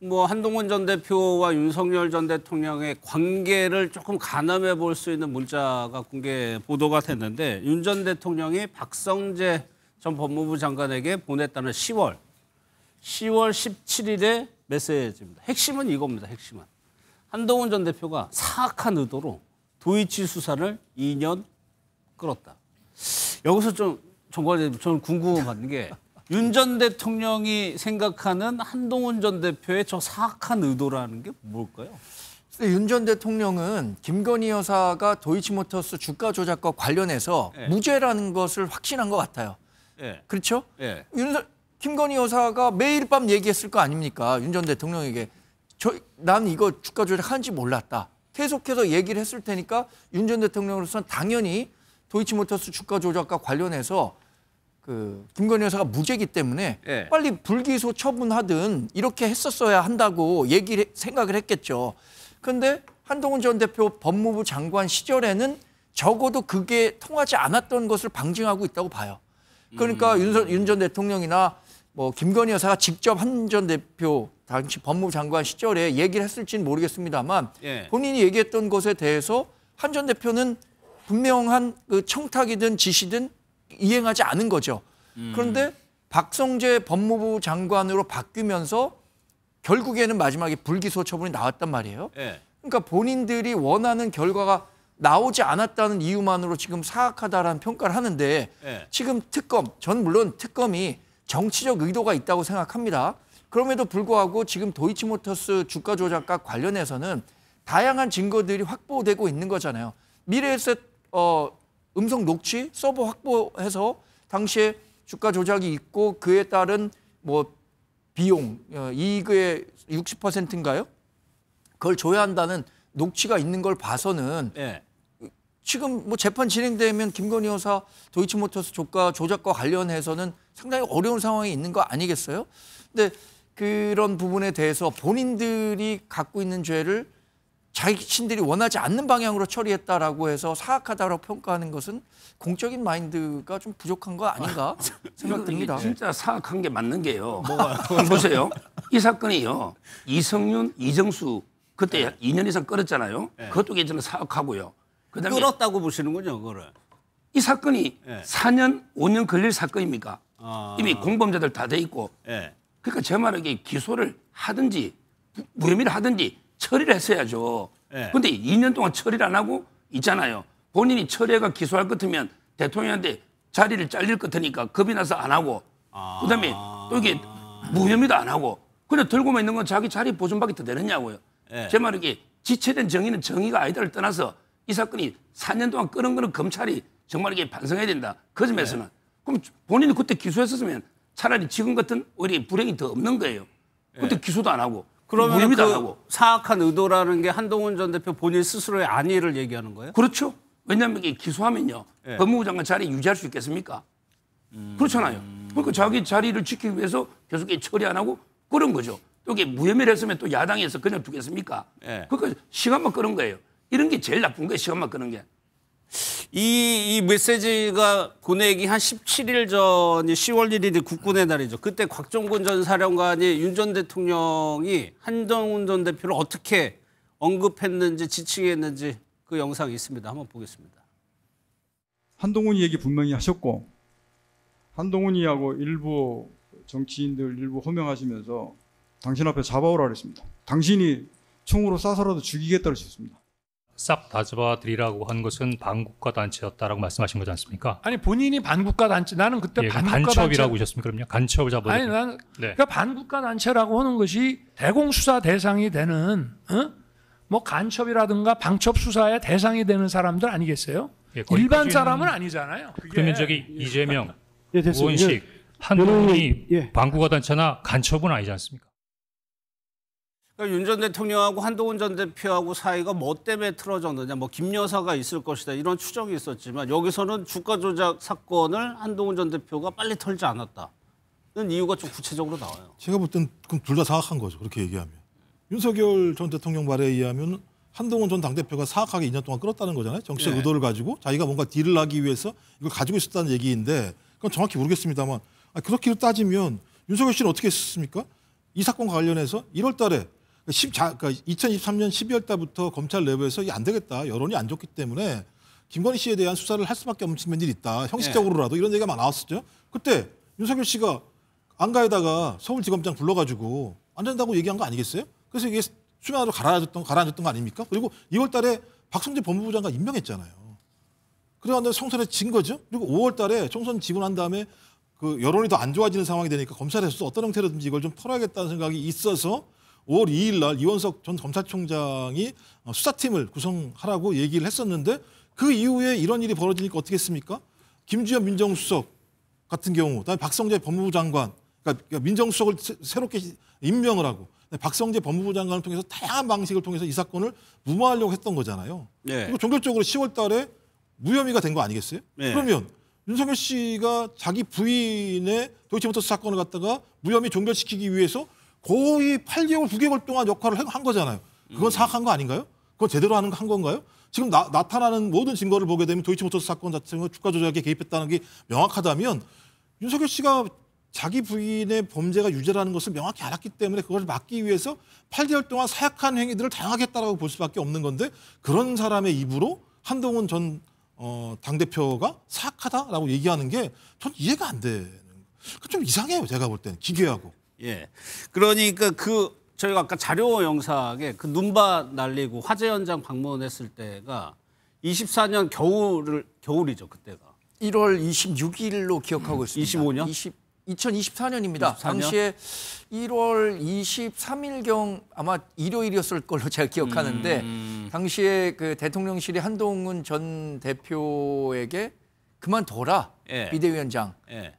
뭐 한동훈 전 대표와 윤석열 전 대통령의 관계를 조금 가늠해 볼 수 있는 문자가 공개 보도가 됐는데 윤 전 대통령이 박성재 전 법무부 장관에게 보냈다는 10월 17일의 메시지입니다. 핵심은 이겁니다. 핵심은. 한동훈 전 대표가 사악한 의도로 도이치 수사를 2년 끌었다. 여기서 좀 정관장님 저는 궁금한 게 윤 전 대통령이 생각하는 한동훈 전 대표의 저 사악한 의도라는 게 뭘까요? 윤 전 대통령은 김건희 여사가 도이치모터스 주가 조작과 관련해서 무죄라는 것을 확신한 것 같아요. 그렇죠? 김건희 여사가 매일 밤 얘기했을 거 아닙니까? 윤 전 대통령에게. 난 이거 주가 조작하는지 몰랐다. 계속해서 얘기를 했을 테니까 윤 전 대통령으로서는 당연히 도이치모터스 주가 조작과 관련해서 김건희 여사가 무죄이기 때문에 빨리 불기소 처분하든 이렇게 했었어야 한다고 생각을 했겠죠. 그런데 한동훈 전 대표 법무부 장관 시절에는 적어도 그게 통하지 않았던 것을 방증하고 있다고 봐요. 그러니까 윤 전 대통령이나 뭐 김건희 여사가 직접 한 전 대표 당시 법무부 장관 시절에 얘기를 했을지는 모르겠습니다만 본인이 얘기했던 것에 대해서 한 전 대표는 분명한 그 청탁이든 지시든 이행하지 않은 거죠. 그런데 박성재 법무부 장관으로 바뀌면서 결국에는 마지막에 불기소 처분이 나왔단 말이에요. 그러니까 본인들이 원하는 결과가 나오지 않았다는 이유만으로 지금 사악하다라는 평가를 하는데 지금 전 물론 특검이 정치적 의도가 있다고 생각합니다. 그럼에도 불구하고 지금 도이치모터스 주가 조작과 관련해서는 다양한 증거들이 확보되고 있는 거잖아요. 미래에셋 음성 녹취 서버 확보해서 당시에 주가 조작이 있고 그에 따른 뭐 비용 이익의 60%인가요? 그걸 줘야 한다는 녹취가 있는 걸 봐서는 지금 뭐 재판 진행되면 김건희 여사 도이치모터스 주가 조작과 관련해서는 상당히 어려운 상황이 있는 거 아니겠어요? 근데 그런 부분에 대해서 본인들이 갖고 있는 죄를 자신들이 원하지 않는 방향으로 처리했다라고 해서 사악하다고 평가하는 것은 공적인 마인드가 좀 부족한 거 아닌가 생각됩니다. 진짜 사악한 게 맞는 게요. 보세요. 이 사건이요. 이성윤, 이정수 그때 2년 이상 끌었잖아요. 그것도 괜찮은 사악하고요. 그다음에 끌었다고 보시는군요, 그거를. 이 사건이 4년, 5년 걸릴 사건입니까? 이미 공범자들 다 돼 있고. 그러니까 제 말은 기소를 하든지 무혐의를 하든지 처리를 했어야죠. 그런데 2년 동안 처리를 안 하고 있잖아요. 본인이 처리해가 기소할 것 같으면 대통령한테 자리를 잘릴 것 같으니까 겁이 나서 안 하고 그다음에 또 이게 무혐의도 안 하고 그냥 들고만 있는 건 자기 자리 보존받기 더 되느냐고요. 제 말은 지체된 정의는 정의가 아니다를 떠나서 이 사건이 4년 동안 끌은 거는 검찰이 정말 이게 반성해야 된다. 그 점에서는. 그럼 본인이 그때 기소했었으면 차라리 지금 같은 오히려 불행이 더 없는 거예요. 그때 기소도 안 하고. 그러면 그 사악한 의도라는 게 한동훈 전 대표 본인 스스로의 안위를 얘기하는 거예요? 그렇죠. 왜냐하면 이게 기소하면요. 법무부 장관 자리 유지할 수 있겠습니까? 그렇잖아요. 그러니까 자기 자리를 지키기 위해서 계속 처리 안 하고 그런 거죠. 또 이게 무혐의를 했으면 또 야당에서 그냥 두겠습니까? 그러니까 시간만 끄는 거예요. 이런 게 제일 나쁜 거예요. 시간만 끄는 게. 이 메시지가 보내기 한 17일 전이 10월 1일이 국군의 날이죠. 그때 곽종근 전 사령관이 윤 전 대통령이 한동훈 전 대표를 어떻게 언급했는지 지칭했는지 그 영상이 있습니다. 한번 보겠습니다. 한동훈이 얘기 분명히 하셨고 한동훈이하고 일부 정치인들 일부 호명하시면서 당신 앞에 잡아오라 그랬습니다. 당신이 총으로 쏴서라도 죽이겠다고 했습니다. 싹 다 잡아드리라고 한 것은 반국가 단체였다라고 말씀하신 거지 않습니까? 아니 본인이 반국가 단체 나는 그때 반국가 간첩이라고 하셨습니까? 그럼요. 간첩을 잡아드리고. 아니 나는 그러니까 반국가 단체라고 하는 것이 대공 수사 대상이 되는 뭐 간첩이라든가 방첩 수사의 대상이 되는 사람들 아니겠어요? 일반 사람은 아니잖아요. 그러면 저기 이재명, 우원식, 한동훈이 반국가 단체나 간첩은 아니지 않습니까? 그러니까 윤 전 대통령하고 한동훈 전 대표하고 사이가 뭐 때문에 틀어졌느냐, 뭐 김 여사가 있을 것이다 이런 추정이 있었지만 여기서는 주가 조작 사건을 한동훈 전 대표가 빨리 털지 않았다는 이유가 좀 구체적으로 나와요. 제가 볼 땐 그럼 둘 다 사악한 거죠. 그렇게 얘기하면. 윤석열 전 대통령 말에 의하면 한동훈 전 당대표가 사악하게 2년 동안 끌었다는 거잖아요. 정치적 의도를 가지고 자기가 뭔가 딜을 하기 위해서 이걸 가지고 있었다는 얘기인데 그건 정확히 모르겠습니다만 그렇게 따지면 윤석열 씨는 어떻게 했습니까? 이 사건과 관련해서 1월 달에 그러니까 2023년 12월 달부터 검찰 내부에서 이게 안 되겠다. 여론이 안 좋기 때문에 김건희 씨에 대한 수사를 할 수밖에 없는 일이 있다. 형식적으로라도 이런 얘기가 막 나왔었죠. 그때 윤석열 씨가 안가에다가 서울지검장 불러가지고 안 된다고 얘기한 거 아니겠어요? 그래서 이게 수면으로 가라앉았던 거 아닙니까? 그리고 2월 달에 박성재 법무부 장관 임명했잖아요. 그래서 총선에 진 거죠. 그리고 5월 달에 총선 지고 난 다음에 그 여론이 더 안 좋아지는 상황이 되니까 검찰에서도 어떤 형태로든지 이걸 좀 털어야겠다는 생각이 있어서 5월 2일 날 이원석 전 검찰총장이 수사팀을 구성하라고 얘기를 했었는데 그 이후에 이런 일이 벌어지니까 어떻게 했습니까? 김주현 민정수석 같은 경우, 그다음에 박성재 법무부 장관, 그러니까 민정수석을 새롭게 임명을 하고 박성재 법무부 장관을 통해서 다양한 방식을 통해서 이 사건을 무마하려고 했던 거잖아요. 네. 그리고 종결적으로 10월 달에 무혐의가 된 거 아니겠어요? 네. 그러면 윤석열 씨가 자기 부인의 도이치모터스 사건을 갖다가 무혐의 종결시키기 위해서 거의 8개월, 9개월 동안 역할을 한 거잖아요. 그건 사악한 거 아닌가요? 그건 제대로 한 건가요? 지금 나타나는 모든 증거를 보게 되면 도이치모터스 사건 자체가 주가 조작에 개입했다는 게 명확하다면 윤석열 씨가 자기 부인의 범죄가 유죄라는 것을 명확히 알았기 때문에 그걸 막기 위해서 8개월 동안 사악한 행위들을 다양하게 했다라고 볼 수밖에 없는 건데 그런 사람의 입으로 한동훈 전 당대표가 사악하다라고 얘기하는 게 전 이해가 안 되는. 좀 이상해요. 제가 볼 때는 기괴하고. 예. 그러니까 저희가 아까 자료 영상에 그 눈밭 날리고 화재 현장 방문했을 때가 24년 겨울이죠. 그때가. 1월 26일로 기억하고 있습니다. 25년? 2024년입니다. 24년? 당시에 1월 23일경 아마 일요일이었을 걸로 제가 기억하는데 당시에 그 대통령실이 한동훈 전 대표에게 그만둬라 비대위원장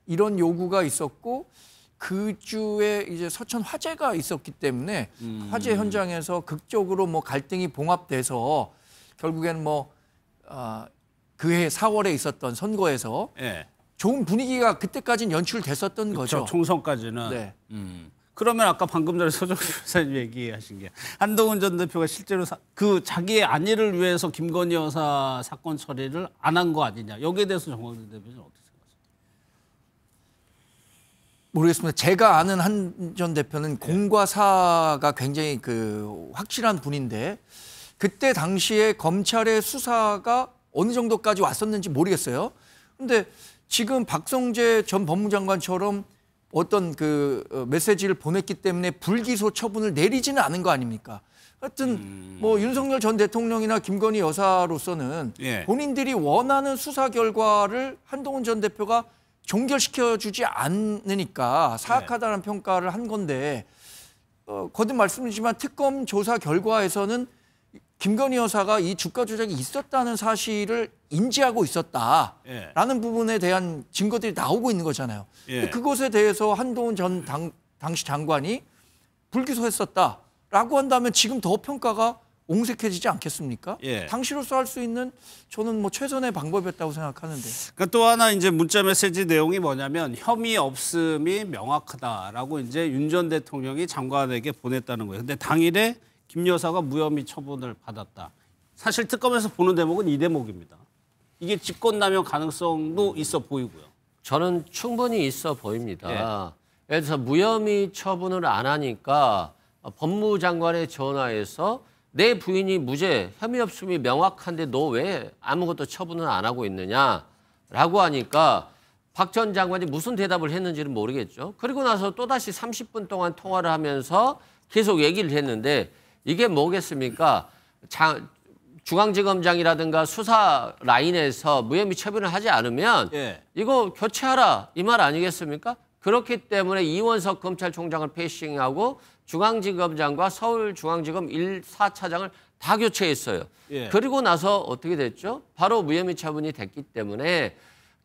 이런 요구가 있었고 그 주에 이제 서천 화재가 있었기 때문에 화재 현장에서 극적으로 뭐 갈등이 봉합돼서 결국에는 그해 4월에 있었던 선거에서 좋은 분위기가 그때까지는 연출됐었던 거죠. 총선까지는. 네. 그러면 아까 방금 전에 서정수 변호사님 얘기하신 게 한동훈 전 대표가 실제로 자기의 안위를 위해서 김건희 여사 사건 처리를 안 한 거 아니냐. 여기에 대해서 정광준 대표는 어떻게 생각하세요? 모르겠습니다. 제가 아는 한 전 대표는 공과 사가 굉장히 확실한 분인데 그때 당시에 검찰의 수사가 어느 정도까지 왔었는지 모르겠어요. 근데 지금 박성재 전 법무장관처럼 어떤 메시지를 보냈기 때문에 불기소 처분을 내리지는 않은 거 아닙니까? 하여튼 윤석열 전 대통령이나 김건희 여사로서는 본인들이 원하는 수사 결과를 한동훈 전 대표가 종결시켜주지 않으니까 사악하다는 평가를 한 건데 거듭 말씀드리지만 특검 조사 결과에서는 김건희 여사가 이 주가 조작이 있었다는 사실을 인지하고 있었다라는 부분에 대한 증거들이 나오고 있는 거잖아요. 그것에 대해서 한동훈 전 당시 장관이 불기소했었다라고 한다면 지금 더 평가가 옹색해지지 않겠습니까? 당시로서 할 수 있는 저는 최선의 방법이었다고 생각하는데. 그러니까 또 하나 이제 문자 메시지 내용이 뭐냐면 혐의 없음이 명확하다라고 이제 윤 전 대통령이 장관에게 보냈다는 거예요. 근데 당일에 김 여사가 무혐의 처분을 받았다. 사실 특검에서 보는 대목은 이 대목입니다. 이게 직권남용 가능성도 있어 보이고요. 저는 충분히 있어 보입니다. 예를 들어서 무혐의 처분을 안 하니까 법무부 장관에 전화해서 내 부인이 무죄, 혐의 없음이 명확한데 너 왜 아무것도 처분을 안 하고 있느냐라고 하니까 박 전 장관이 무슨 대답을 했는지는 모르겠죠. 그리고 나서 또다시 30분 동안 통화를 하면서 계속 얘기를 했는데 이게 뭐겠습니까? 중앙지검장이라든가 수사 라인에서 무혐의 처분을 하지 않으면 이거 교체하라 이 말 아니겠습니까? 그렇기 때문에 이원석 검찰총장을 패싱하고 중앙지검장과 서울중앙지검 1사차장을 다 교체했어요. 그리고 나서 어떻게 됐죠? 바로 무혐의 처분이 됐기 때문에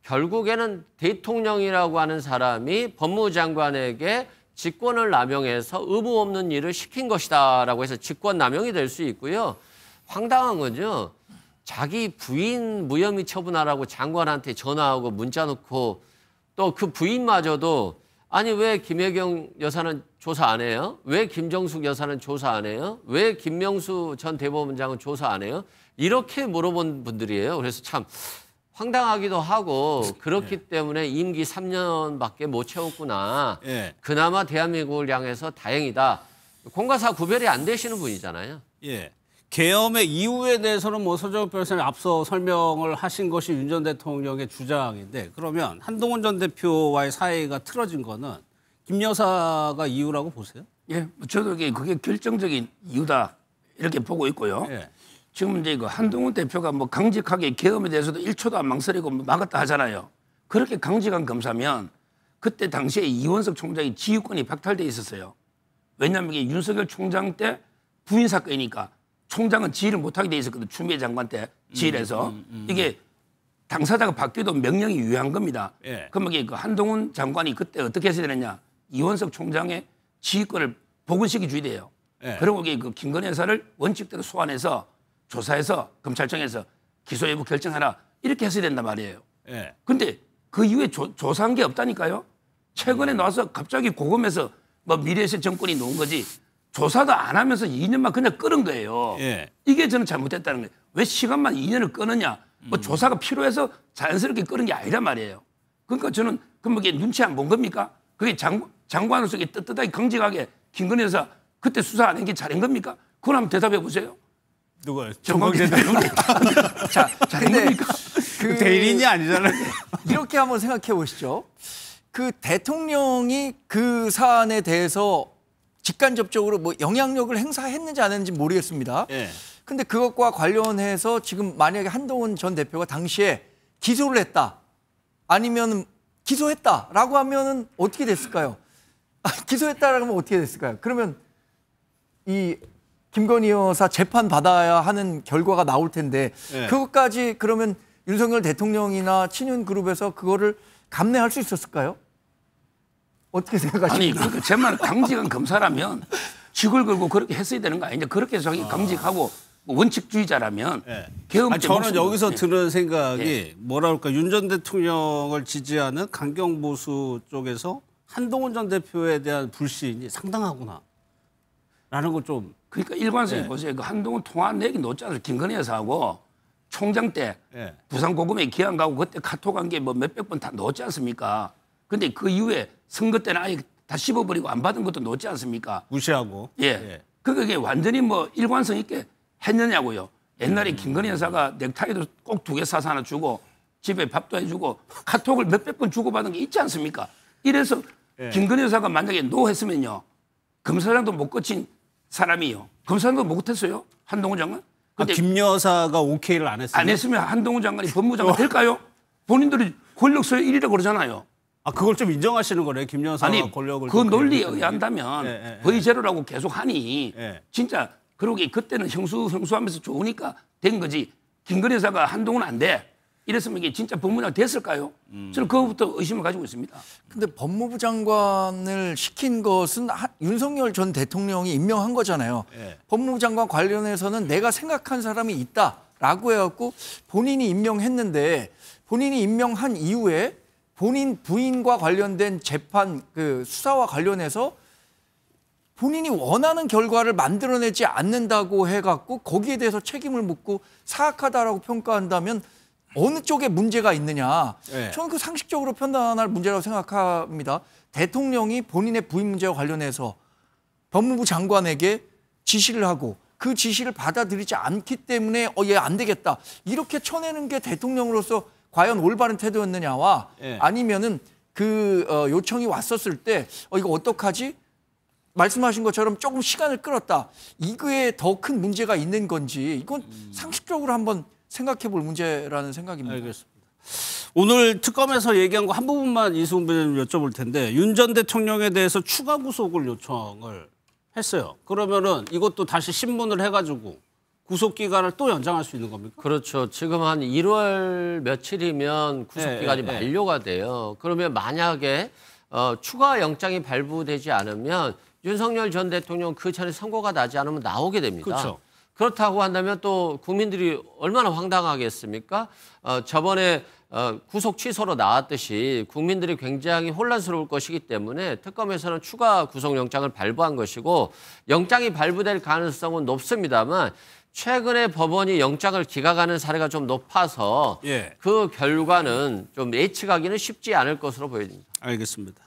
결국에는 대통령이라고 하는 사람이 법무부 장관에게 직권을 남용해서 의무 없는 일을 시킨 것이다라고 해서 직권 남용이 될 수 있고요. 황당한 건요. 자기 부인 무혐의 처분하라고 장관한테 전화하고 문자 넣고 또 그 부인마저도 아니 왜 김혜경 여사는 조사 안 해요? 왜 김정숙 여사는 조사 안 해요? 왜 김명수 전 대법원장은 조사 안 해요? 이렇게 물어본 분들이에요. 그래서 참 황당하기도 하고 그렇기 때문에 임기 3년밖에 못 채웠구나. 그나마 대한민국을 향해서 다행이다. 공과사 구별이 안 되시는 분이잖아요. 예. 계엄의 이유에 대해서는 뭐 서정욱 변호사님 앞서 설명을 하신 것이 윤 전 대통령의 주장인데 그러면 한동훈 전 대표와의 사이가 틀어진 거는 김 여사가 이유라고 보세요? 예, 저도 그게 결정적인 이유다 이렇게 보고 있고요. 예. 지금 이제 그 한동훈 대표가 뭐 강직하게 계엄에 대해서도 1초도 안 망설이고 막았다 하잖아요. 그렇게 강직한 검사면 그때 당시에 이원석 총장이 지휘권이 박탈돼 있었어요. 왜냐하면 이게 윤석열 총장 때 부인 사건이니까 총장은 지휘를 못하게 돼 있었거든. 추미애 장관 때 지휘를 해서. 이게 당사자가 바뀌어도 명령이 유효한 겁니다. 그러면 이게 그 한동훈 장관이 그때 어떻게 했어야 되느냐. 이원석 총장의 지휘권을 복원시켜 줘야 돼요. 그리고 이게 그 김건희 여사를 원칙대로 소환해서 조사해서 검찰청에서 기소 여부 결정하라 이렇게 했어야 된단 말이에요. 근데 그 이후에 조사한 게 없다니까요. 최근에 나와서 갑자기 고검에서 뭐 미래세 정권이 놓은 거지 조사도 안 하면서 2년만 그냥 끄는 거예요. 이게 저는 잘못됐다는 거예요. 왜 시간만 2년을 끄느냐. 뭐 조사가 필요해서 자연스럽게 끄는 게 아니란 말이에요. 그러니까 저는 그럼 이게 눈치 안 본 겁니까? 그게 장관으로서 떳떳하게 강직하게 김건희 여사 그때 수사 안 한 게 잘한 겁니까? 그걸 한번 대답해 보세요. 누가요? 정광재 대통령. 자, 잘한 겁니까? 그 대리인이 아니잖아요. 이렇게 한번 생각해 보시죠. 그 대통령이 그 사안에 대해서 직간접적으로 뭐 영향력을 행사했는지 안 했는지 모르겠습니다. 근데 그것과 관련해서 지금 만약에 한동훈 전 대표가 당시에 기소를 했다 아니면 기소했다라고 하면은 어떻게 됐을까요? 기소했다라고 하면 어떻게 됐을까요? 그러면 이 김건희 여사 재판 받아야 하는 결과가 나올 텐데 그것까지 그러면 윤석열 대통령이나 친윤그룹에서 그거를 감내할 수 있었을까요? 어떻게 생각하십니까? 아니 그러니까 제 말은 강직한 검사라면 직을 걸고 그렇게 했어야 되는 거 아니냐. 그렇게 자기 강직하고 원칙주의자라면 저는 여기서 드는 생각이 뭐라 그럴까 윤 전 대통령을 지지하는 강경보수 쪽에서 한동훈 전 대표에 대한 불신이 상당하구나 라는 걸 좀 그러니까 일관성이 보세요. 그 한동훈 통화 내기 놓지 않아서 김건희 여사하고 총장 때 부산 고검에 기한 가고 그때 카톡 한 게 뭐 몇백 번 다 넣었지 않습니까? 근데 그 이후에 선거 때는 아예 다 씹어버리고 안 받은 것도 넣었지 않습니까? 무시하고. 그게 완전히 뭐 일관성 있게 했느냐고요. 옛날에 김건희 여사가 넥타이도 꼭 2개 사서 하나 주고 집에 밥도 해주고 카톡을 몇백 번 주고받은 게 있지 않습니까? 이래서 김건희 여사가 만약에 노 했으면요. 검사장도 못 거친 사람이요. 검사장도 못 했어요. 한동훈 장관. 근데 김 여사가 오케이를 안 했어요? 안 했으면 한동훈 장관이 법무장관 될까요? 본인들이 권력서열 1위라고 그러잖아요. 그걸 좀 인정하시는 거네. 김 여사가 권력을. 그 논리에 의한다면 거의 제로라고 계속 하니 진짜 그러게 그때는 형수하면서 좋으니까 된 거지. 김건희 여사가 한동훈 안 돼. 이랬으면 이게 진짜 법무장관 됐을까요? 저는 그거부터 의심을 가지고 있습니다. 근데 법무부 장관을 시킨 것은 윤석열 전 대통령이 임명한 거잖아요. 법무부 장관 관련해서는 내가 생각한 사람이 있다라고 해갖고 본인이 임명했는데 본인이 임명한 이후에 본인 부인과 관련된 재판 그 수사와 관련해서 본인이 원하는 결과를 만들어내지 않는다고 해갖고 거기에 대해서 책임을 묻고 사악하다라고 평가한다면 어느 쪽에 문제가 있느냐. 저는 그 상식적으로 판단할 문제라고 생각합니다. 대통령이 본인의 부인 문제와 관련해서 법무부 장관에게 지시를 하고 그 지시를 받아들이지 않기 때문에 얘 안 되겠다. 이렇게 쳐내는 게 대통령으로서 과연 올바른 태도였느냐와 아니면은 그 요청이 왔었을 때 이거 어떡하지? 말씀하신 것처럼 조금 시간을 끌었다. 이거에 더 큰 문제가 있는 건지 이건 상식적으로 한번 생각해 볼 문제라는 생각입니다. 알겠습니다. 오늘 특검에서 얘기한 거 한 부분만 이승훈 변호사님 여쭤볼 텐데 윤 전 대통령에 대해서 추가 구속을 요청을 했어요. 그러면은 이것도 다시 신문을 해가지고 구속 기간을 또 연장할 수 있는 겁니까? 그렇죠. 지금 한 1월 며칠이면 구속 기간이 만료가 돼요. 그러면 만약에 추가 영장이 발부되지 않으면 윤석열 전 대통령 그 전에 선고가 나지 않으면 나오게 됩니다. 그렇죠. 그렇다고 한다면 또 국민들이 얼마나 황당하겠습니까? 저번에 구속 취소로 나왔듯이 국민들이 굉장히 혼란스러울 것이기 때문에 특검에서는 추가 구속영장을 발부한 것이고 영장이 발부될 가능성은 높습니다만 최근에 법원이 영장을 기각하는 사례가 좀 높아서 그 결과는 좀 예측하기는 쉽지 않을 것으로 보여집니다. 알겠습니다.